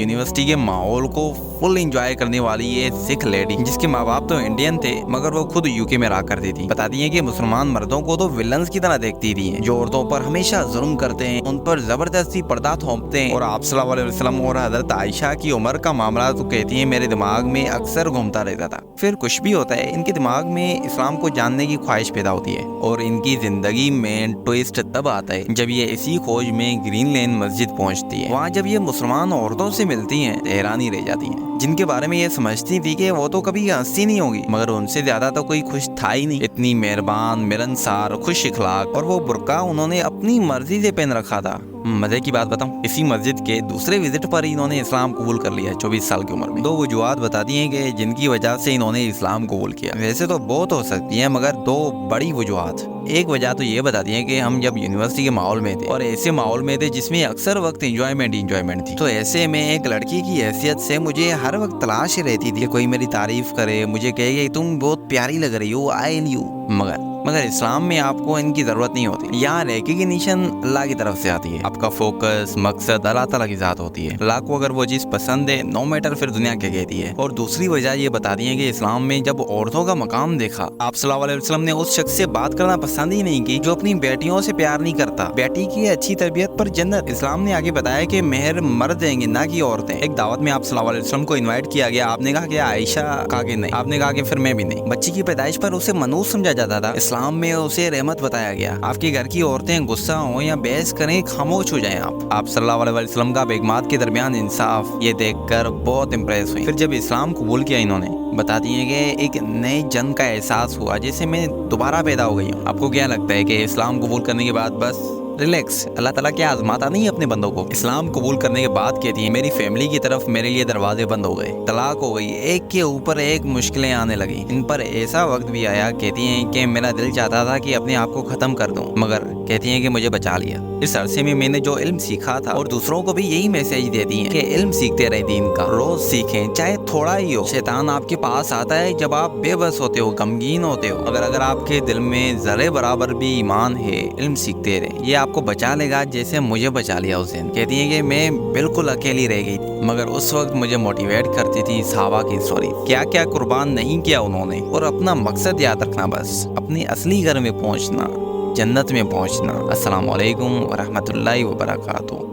University के माहौल को फुल एंजॉय करने वाली ये सिख लेडी, जिसके माँ बाप तो इंडियन थे मगर वो खुद यूके में रहा करती थी, बताती हैं कि मुसलमान मर्दों को तो विलन्स की तरह देखती थी, जो औरतों पर हमेशा जुल्म करते हैं, उन पर जबरदस्ती पर्दा थोपते हैं। और आप सल्लल्लाहु अलैहि वसल्लम और हजरत आयशा की उम्र का मामला तो कहती है मेरे दिमाग में अक्सर घूमता रहता था। फिर कुछ भी होता है, इनके दिमाग में इस्लाम को जानने की ख्वाहिश पैदा होती है और इनकी जिंदगी में ट्विस्ट तब आता है जब ये इसी खोज में ग्रीन लेन मस्जिद पहुंचती है। वहाँ जब ये मुसलमान औरतों से मिलती हैं, हैरानी रह जाती हैं, जिनके बारे में ये समझती थी कि वो तो कभी हंसी नहीं होगी, मगर उनसे ज्यादा तो कोई खुश था ही नहीं। इतनी मेहरबान, मिलनसार, खुश इखलाक, और वो बुर्का उन्होंने अपनी मर्जी से पहन रखा था। मजे की बात बताऊं, इसी मस्जिद के दूसरे विजिट पर इन्होंने इस्लाम कबूल कर लिया 24 साल की उम्र में। दो वजूहात बताती हैं कि जिनकी वजह से इन्होंने इस्लाम कबूल किया। वैसे तो बहुत हो सकती हैं मगर दो बड़ी वजूहात। एक वजह तो ये बताती है कि हम जब यूनिवर्सिटी के माहौल में थे और ऐसे माहौल में थे जिसमें अक्सर वक्त इंजॉयमेंट थी, तो ऐसे में एक लड़की की हैसियत से मुझे हर वक्त तलाश रहती थी कोई मेरी तारीफ करे, मुझे कहे तुम बहुत प्यारी लग रही हो, आई लव यू। मगर इस्लाम में आपको इनकी जरूरत नहीं होती। यहाँ रिकॉग्निशन अल्लाह की तरफ से आती है। आपका फोकस, मकसद अल्लाह ताला की जात होती है। अल्लाह को अगर वो चीज पसंद है, नो मैटर फिर दुनिया क्या कहती है। और दूसरी वजह ये बताती है कि इस्लाम में जब औरतों का मकाम देखा, आप सल्लल्लाहु अलैहि वसल्लम ने उस शख्स से बात करना पसंद ही नहीं की जो अपनी बेटियों से प्यार नहीं करता। बेटी की अच्छी तरबियत पर जन्नत। इस्लाम ने आगे बताया कि मेहर मर्द देंगे ना कि औरतें। एक दावत में आप सल्लल्लाहु अलैहि वसल्लम को इन्वाइट किया गया, आपने कहा कि आयशा, कहा कि नहीं, आपने कहा कि फिर मैं भी नहीं। बच्ची की पैदाइश पर उसे मनूस समझा जाता था, इस्लाम में उसे रहमत बताया गया। आपके घर की औरतें गुस्सा हो या बहस करें, खामोश हो जाएं आप सल्लल्लाहु अलैहि वसल्लम का बेगमात के दरमियान इंसाफ, ये देखकर बहुत इम्प्रेस हुई। फिर जब इस्लाम कबूल किया इन्होंने, बताती हैं कि एक नए जन्म का एहसास हुआ, जैसे मैं दोबारा पैदा हो गई हूँ। आपको क्या लगता है कि इस्लाम कबूल करने के बाद बस रिलैक्स? अल्लाह ताला क्या आजमाता नहीं है अपने बंदों को? इस्लाम कबूल करने के बाद कहती है मेरी फैमिली की तरफ मेरे लिए दरवाजे बंद हो गए, तलाक हो गई, एक के ऊपर एक मुश्किलें आने लगी। इन पर ऐसा वक्त भी आया, कहती हैं कि मेरा दिल चाहता था कि अपने आप को खत्म कर दूं, मगर कहती हैं कि मुझे बचा लिया। इस अरसे में मैंने जो इल्म सीखा था, और दूसरों को भी यही मैसेज देती हैं कि इल्म सीखते रहे दीन का, रोज सीखें चाहे थोड़ा ही हो। शैतान आपके पास आता है जब आप बेबस होते हो, गमगीन होते हो। अगर आपके दिल में जरे बराबर भी ईमान है, इल्म सीखते रहे, ये आपको बचा लेगा जैसे मुझे बचा लिया उस दिन। कहती हैं कि मैं बिल्कुल अकेली रह गई थी, मगर उस वक्त मुझे मोटिवेट करती थी सहाबा की स्टोरी, क्या क्या कुर्बान नहीं किया उन्होंने। और अपना मकसद याद रखना, बस अपने असली घर में पहुंचना, जन्नत में पहुंचना। अस्सलाम वालेकुम व रहमतुल्लाहि व बरकातुहू।